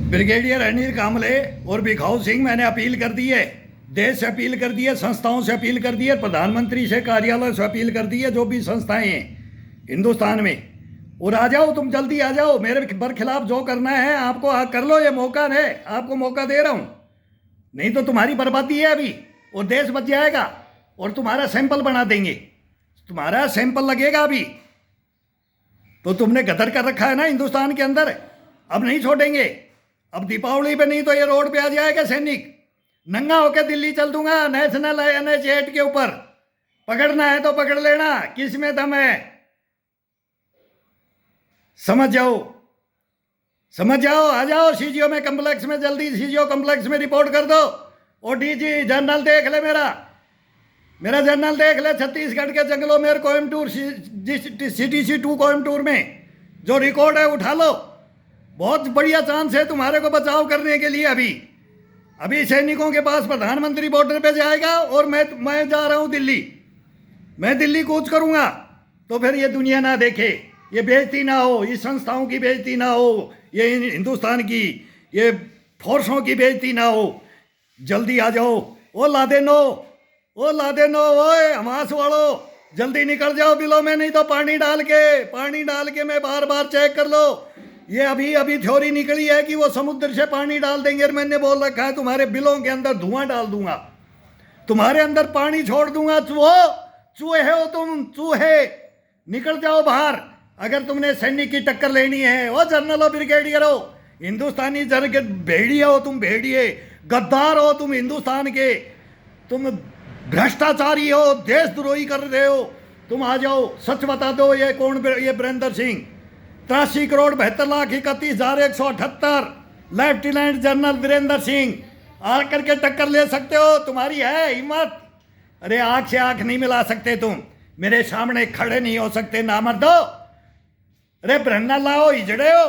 Brigadier Anil कामले और भिखाऊ सिंह, मैंने appeal कर दी है, देश से अपील कर दी है, संस्थाओं से अपील कर दी है, प्रधानमंत्री से, कार्यालय से अपील कर दी है, जो भी संस्थाएं हैं हिंदुस्तान में। और आ जाओ, तुम जल्दी आ जाओ, मेरे बरखिलाफ जो करना है आपको कर लो, ये मौका है, आपको मौका दे रहा हूं। नहीं तो तुम्हारी बर्बादी है अभी, और देश बच जाएगा, और तुम्हारा सैंपल बना देंगे, तुम्हारा सैंपल लगेगा अभी। तो तुमने गदर कर रखा है ना हिंदुस्तान के अंदर, अब नहीं छोड़ेंगे। अब दीपावली पे नहीं तो ये रोड पे आ जाएगा सैनिक, नंगा होकर दिल्ली चल दूंगा नेशनल NH 8 के ऊपर। पकड़ना है तो पकड़ लेना, किस में दम है समझ जाओ, समझ जाओ। आ जाओ सीजीओ में कम्प्लेक्स में, जल्दी सीजीओ कम्प्लेक्स में रिपोर्ट कर दो। और डीजी जनरल देख ले, मेरा जनरल देख ले, छत्तीसगढ़ के जंगलों में, कोयम्बटूर CTC 2 कोयम्बटूर में जो रिकॉर्ड है उठा लो। बहुत बढ़िया चांस है तुम्हारे को बचाव करने के लिए। अभी सैनिकों के पास प्रधानमंत्री बॉर्डर पे जाएगा, और मैं जा रहा हूं दिल्ली, मैं दिल्ली कूच करूंगा। तो फिर ये दुनिया ना देखे, ये बेइज्जती ना हो, इस संस्थाओं की बेइज्जती ना हो, ये हिंदुस्तान की ये फोर्सों की बेइज्जती ना हो। जल्दी आ जाओ। ओ लादेनो, ओ लादेनो, ओए हमास वालों, जल्दी निकल जाओ बिलों में, नहीं तो पानी डाल के मैं बार बार चेक कर लो। ये अभी थ्योरी निकली है कि वो समुद्र से पानी डाल देंगे, और मैंने बोल रखा है तुम्हारे बिलों के अंदर धुआं डाल दूंगा, तुम्हारे अंदर पानी छोड़ दूंगा। चूहे हो तुम, चूहे, निकल जाओ बाहर। अगर तुमने सैनिक की टक्कर लेनी है, वो जनरल हो, ब्रिगेडियर हो, हिंदुस्तानी जन के भेड़िए हो तुम, भेड़िए गद्दार हो तुम हिंदुस्तान के, तुम भ्रष्टाचारी हो, देशद्रोही कर रहे हो तुम। आ जाओ, सच बता दो, ये कौन, ये वीरेंद्र सिंह, 83 करोड़ 72 लाख 31,178, लेफ्टिनेंट जनरल वीरेंद्र सिंह, आकर के टक्कर ले सकते हो? तुम्हारी है हिम्मत? अरे आंख से आंख नहीं मिला सकते तुम, मेरे सामने खड़े नहीं हो सकते नामर्दो। अरे ब्रह्मा लाओ, हिजड़े हो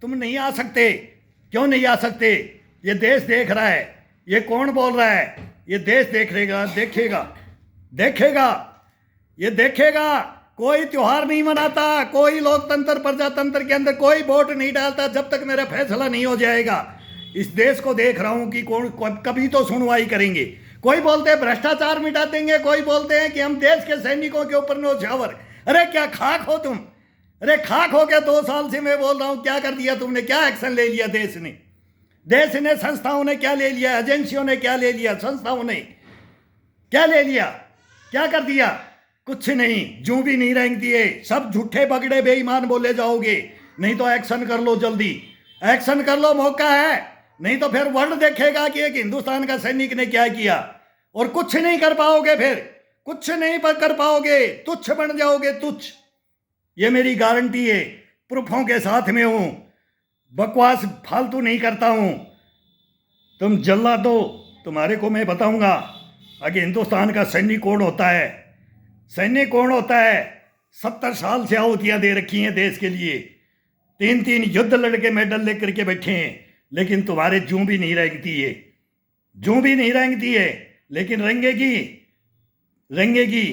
तुम, नहीं आ सकते। क्यों नहीं आ सकते? ये देश देख रहा है। ये कौन बोल रहा है? ये देश देखेगा, देखेगा, ये देखेगा। कोई त्योहार नहीं मनाता, कोई लोकतंत्र प्रजातंत्र के अंदर कोई वोट नहीं डालता जब तक मेरा फैसला नहीं हो जाएगा। इस देश को देख रहा हूं कि कौन, कभी तो सुनवाई करेंगे। कोई बोलते हैं भ्रष्टाचार मिटा देंगे, कोई बोलते हैं कि हम देश के सैनिकों के ऊपर न्यौछावर। अरे क्या खाक हो तुम? अरे खाक हो गया। 2 साल से मैं बोल रहा हूं, क्या कर दिया तुमने? क्या एक्शन ले लिया देश ने, संस्थाओं ने क्या ले लिया, एजेंसियों ने क्या ले लिया, संस्थाओं ने क्या ले लिया, क्या कर दिया? कुछ नहीं, जू भी नहीं रेंग दिए। सब झूठे पकड़े बेईमान बोले जाओगे। नहीं तो एक्शन कर लो, जल्दी एक्शन कर लो, मौका है। नहीं तो फिर वर्ल्ड देखेगा कि एक हिंदुस्तान का सैनिक ने क्या किया। और कुछ नहीं कर पाओगे, फिर कुछ नहीं कर पाओगे, तुच्छ बन जाओगे, तुच्छ। ये मेरी गारंटी है, प्रूफों के साथ में हूं, बकवास फालतू नहीं करता हूं। तुम जल्ला दो, तुम्हारे को मैं बताऊंगा आगे हिंदुस्तान का सैनिक कौन होता है। सैनिक कौन होता है? 70 साल से आहुतियां दे रखी हैं देश के लिए, 3 युद्ध लड़के मेडल लेकर के बैठे हैं, लेकिन तुम्हारे जूं भी नहीं रेंगती है, जूं भी नहीं रेंगती है। लेकिन रेंगेगी।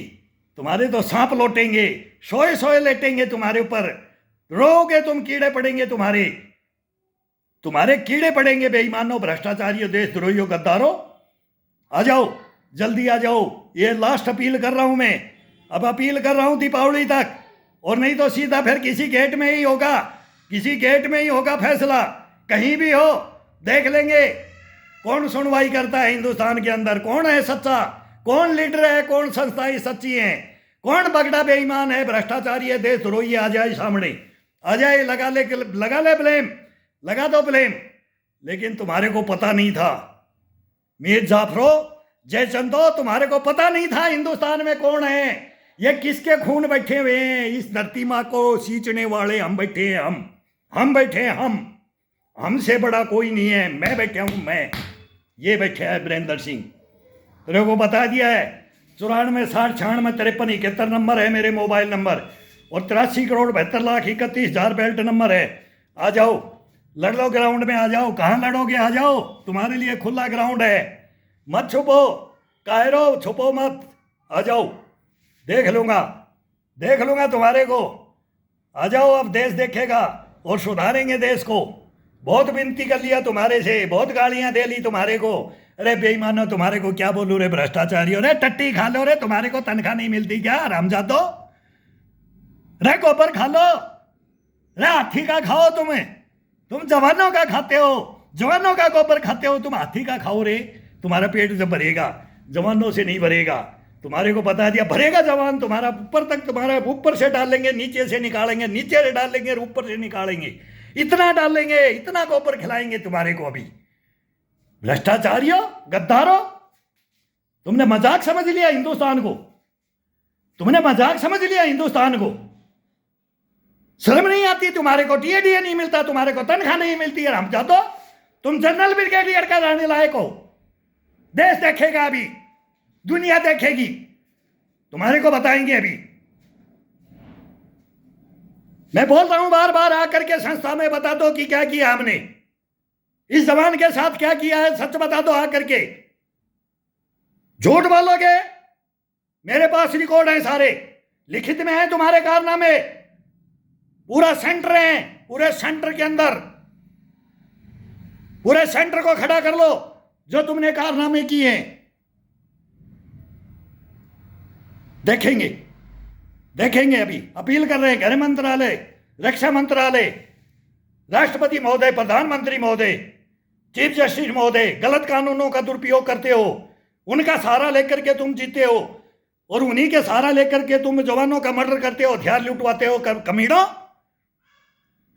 तुम्हारे तो सांप लौटेंगे, सोए लेटेंगे तुम्हारे ऊपर, रोगे तुम, कीड़े पड़ेंगे तुम्हारे कीड़े पड़ेंगे। बेईमानों, भ्रष्टाचारियों, देशद्रोहियों, गद्दारों, आ जाओ, जल्दी आ जाओ। ये लास्ट अपील कर रहा हूं मैं, अब अपील कर रहा हूं दीपावली तक, और नहीं तो सीधा फिर किसी गेट में ही होगा फैसला। कहीं भी हो, देख लेंगे कौन सुनवाई करता है हिंदुस्तान के अंदर, कौन है सच्चा, कौन लीडर है, कौन संस्थाएं सच्ची हैं, कौन बगड़ा बेईमान है, भ्रष्टाचारी है, देशद्रोही। आ जाए सामने, आ जाए, लगा ले ब्लेम, लगा दो ब्लेम। लेकिन तुम्हारे को पता नहीं था, मीर जाफरो, जयचंदो, तुम्हारे को पता नहीं था हिंदुस्तान में कौन है, ये किसके खून बैठे हुए हैं। इस धरती माँ को सींचने वाले हम बैठे हैं, हम बैठे हैं, हमसे बड़ा कोई नहीं है। मैं बैठा हूं, मैं, ये बैठे है वीरेंद्र सिंह। तेरे को बता दिया है, 94 60 96 53 71 नंबर है मेरे मोबाइल नंबर, और 83 करोड़ 72 लाख 31,000 बेल्ट नंबर है। आ जाओ, लड़ लो, ग्राउंड में आ जाओ। कहाँ लड़ोगे? आ जाओ, तुम्हारे लिए खुला ग्राउंड है, मत छुपो, कायरो, छुपो मत, आ जाओ, देख लूंगा तुम्हारे को। आ जाओ, अब देश देखेगा, और सुधारेंगे देश को। बहुत विनती कर लिया तुम्हारे से, बहुत गालियां दे ली तुम्हारे को। अरे बेईमानो, तुम्हारे को क्या बोलूं रे भ्रष्टाचारियों रे, टट्टी खा लो रे, तुम्हारे को तनख्वाह नहीं मिलती क्या हरामजादो? रे गोबर खा लो रे, हाथी का खाओ तुम्हें, तुम जवानों का खाते हो, जवानों का गोबर खाते हो, तुम हाथी का खाओ रे, तुम्हारा पेट जब भरेगा, जवानों से नहीं भरेगा। तुम्हारे को बता दिया, भरेगा जवान तुम्हारा ऊपर तक, तुम्हारा ऊपर से डालेंगे, नीचे से निकालेंगे, नीचे से डालेंगे, ऊपर से निकालेंगे, इतना डालेंगे, इतना गोबर खिलाएंगे तुम्हारे को। अभी भ्रष्टाचारियों, गद्दारों, तुमने मजाक समझ लिया हिंदुस्तान को, तुमने मजाक समझ लिया हिंदुस्तान को। शर्म नहीं आती तुम्हारे को? टीएडीए नहीं मिलता तुम्हारे को, तनख्वाह नहीं मिलती है, हम जातो तुम जनरल ब्रिगेडियर का रहने लायक हो। देश देखेगा, अभी दुनिया देखेगी, तुम्हारे को बताएंगे। अभी मैं बोल रहा हूं बार बार आकर के संस्था में बता दो कि क्या किया हमने, इस जवान के साथ क्या किया है, सच बता दो आकर के। झूठ बोलोगे, मेरे पास रिकॉर्ड है सारे, लिखित में है तुम्हारे कारनामे, पूरा सेंटर है, पूरे सेंटर के अंदर, पूरे सेंटर को खड़ा कर लो जो तुमने कारनामे किए हैं। देखेंगे, देखेंगे। अभी अपील कर रहे हैं गृह मंत्रालय, रक्षा मंत्रालय, राष्ट्रपति महोदय, प्रधानमंत्री महोदय, चीफ जस्टिस महोदय, गलत कानूनों का दुरुपयोग करते हो, उनका सहारा लेकर के तुम जीते हो, और उन्हीं के सहारा लेकर के तुम जवानों का मर्डर करते हो, हथियार लुटवाते हो। कमीनों,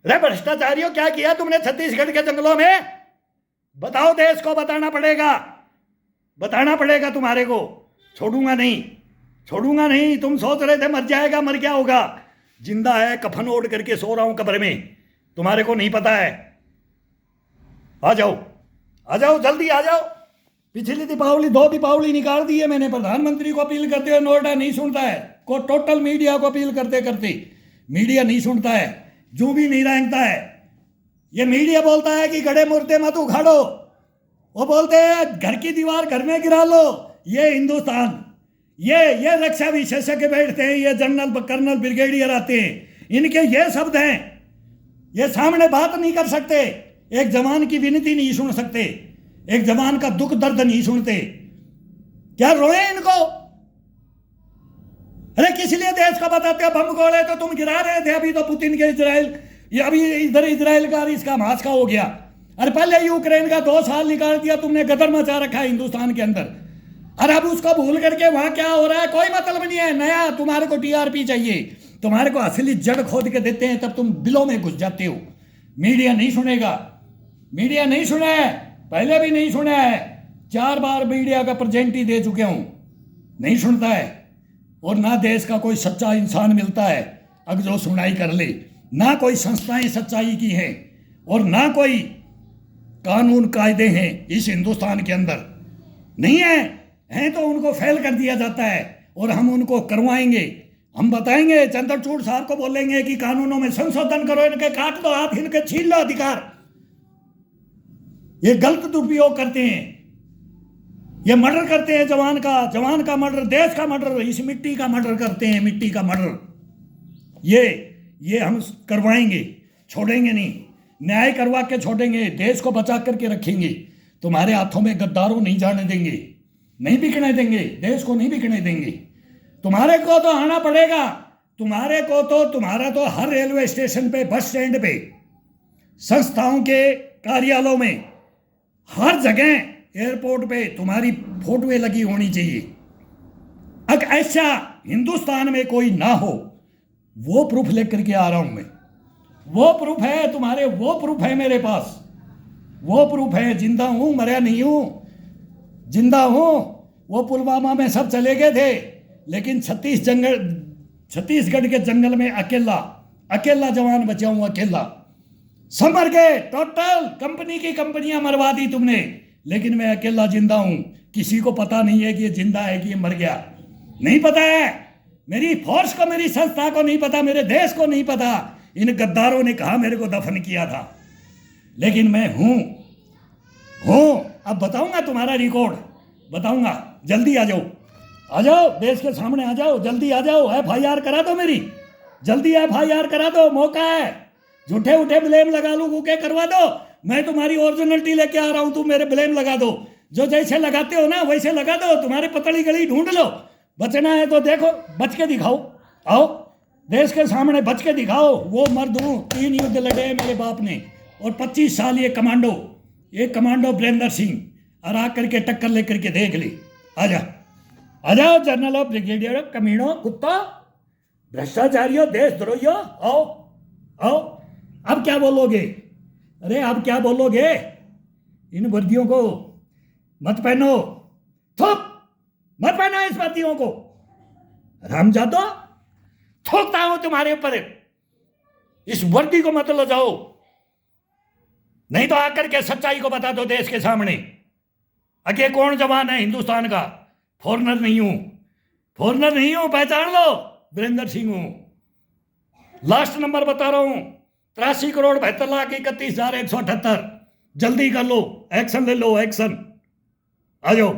रे भ्रष्टाचारियों, क्या किया तुमने छत्तीसगढ़ के जंगलों में? बताओ, देश को बताना पड़ेगा, बताना पड़ेगा तुम्हारे को। छोड़ूंगा नहीं, छोड़ूंगा नहीं। तुम सोच रहे थे मर जाएगा, मर क्या होगा? जिंदा है, कफन ओढ़ करके सो रहा हूं कब्र में, तुम्हारे को नहीं पता है। आ जाओ, आ जाओ, जल्दी आ जाओ। पिछली दीपावली, 2 दीपावली निकाल दी है मैंने प्रधानमंत्री को अपील करते हुए, नोएडा नहीं सुनता है, को टोटल मीडिया को अपील करते करते मीडिया नहीं सुनता है, जो भी नहीं रेंगता है। ये मीडिया बोलता है कि गड़े मुर्दे मत उखाड़ो, वो बोलते हैं घर की दीवार घर में गिरा लो। ये हिंदुस्तान, ये रक्षा विशेषज्ञ बैठते हैं, ये जनरल कर्नल ब्रिगेडियर आते हैं, इनके ये शब्द हैं, ये सामने बात नहीं कर सकते, एक जवान की विनती नहीं सुन सकते, एक जवान का दुख दर्द नहीं सुनते। क्या रोए इनको? अरे किस लिए देश को बताते हो? बम गोले तो तुम गिरा रहे थे, अभी तो पुतिन के इजराइल, ये अभी इधर इजराइल का इसका हमास का हो गया। अरे पहले यूक्रेन का 2 साल निकाल दिया तुमने, गदर मचा रखा है हिंदुस्तान के अंदर। अरे अब उसको भूल करके वहां क्या हो रहा है कोई मतलब नहीं है। नया तुम्हारे को टीआरपी चाहिए, तुम्हारे को असली जड़ खोद के देते हैं, तब तुम बिलों में घुस जाते हो। मीडिया नहीं सुनेगा, मीडिया नहीं सुना है, पहले भी नहीं सुना है, 4 बार मीडिया का प्रेजेंट ही दे चुके हूं, नहीं सुनता है। और ना देश का कोई सच्चा इंसान मिलता है अब जो सुनाई कर ले, ना कोई संस्थाएं सच्चाई की हैं, और ना कोई कानून कायदे हैं इस हिंदुस्तान के अंदर, नहीं है। हैं तो उनको फेल कर दिया जाता है, और हम उनको करवाएंगे। हम बताएंगे, चंद्रचूड़ साहब को बोलेंगे कि कानूनों में संशोधन करो, इनके काट दो हाथ, इनके छीन लो अधिकार। ये गलत दुरुपयोग करते हैं, ये मर्डर करते हैं जवान का मर्डर, देश का मर्डर, इस मिट्टी का मर्डर करते हैं, मिट्टी का मर्डर। ये हम करवाएंगे, छोड़ेंगे नहीं, न्याय करवा के छोड़ेंगे, देश को बचा करके रखेंगे। तुम्हारे हाथों में गद्दारों नहीं जाने देंगे, नहीं बिकने देंगे, देश को नहीं बिकने देंगे। तुम्हारे को तो आना पड़ेगा, तुम्हारे को तो, तुम्हारा तो हर रेलवे स्टेशन पे, बस स्टैंड पे, संस्थाओं के कार्यालयों में, हर जगह, एयरपोर्ट पे तुम्हारी फोटोएं लगी होनी चाहिए। अगर ऐसा हिंदुस्तान में कोई ना हो, वो प्रूफ लेकर के आ रहा हूं मैं, वो प्रूफ है तुम्हारे, वो प्रूफ है मेरे पास, वो प्रूफ है। जिंदा हूं, मरा नहीं हूं, जिंदा हूं। वो पुलवामा में सब चले गए थे, लेकिन छत्तीसगढ़ के जंगल में अकेला जवान बचा हूं, अकेला। समर गए, टोटल कंपनी की कंपनियां मरवा दी तुमने, लेकिन मैं अकेला जिंदा हूं। किसी को पता नहीं है कि ये जिंदा है कि ये मर गया, नहीं पता है। मेरी फोर्स को, मेरी संस्था को नहीं पता, मेरे देश को नहीं पता। इन गद्दारों ने कहा मेरे को दफन किया था, लेकिन मैं हूं। अब बताऊंगा तुम्हारा रिकॉर्ड, बताऊंगा। जल्दी आ जाओ, आ जाओ, देश के सामने आ जाओ, जल्दी आ जाओ। FIR करा दो मेरी, जल्दी FIR करा दो, मौका है। झूठे उठे ब्लेम लगा लू के करवा दो, मैं तुम्हारी ओरिजिनलिटी लेके आ रहा हूं, तुम मेरे ब्लेम लगा दो। जो जैसे लगाते हो ना वैसे लगा दो, तुम्हारी पतली गली ढूंढ लो। बचना है तो देखो, बच के दिखाओ। आओ देश के सामने बच के दिखाओ। वो मर्द हूँ, 3 युद्ध लड़े हैं मेरे बाप ने, और 25 साल ये कमांडो वीरेंद्र सिंह, और आकर के टक्कर लेकर के देख ली। आजा आ जाओ जनरल ऑफ ब्रिगेडियर, कमीनों, कुत्ता, भ्रष्टाचारियों, देशद्रोहियों, आओ आओ। अब क्या बोलोगे? अरे अब क्या बोलोगे? इन वर्दियों को मत पहनो, थूक, मत पहनो इस वर्दियों को। रामजादो, थूकता हूं तुम्हारे ऊपर, इस वर्दी को मत ले जाओ, नहीं तो आकर के सच्चाई को बता दो देश के सामने। अके कौन जवान है हिंदुस्तान का? फॉरनर नहीं हूं, पहचान लो, वीरेंद्र सिंह हूं। लास्ट नंबर बता रहा हूं, 83,72,31,178। जल्दी कर लो, एक्शन ले लो, एक्शन। आ जाओ।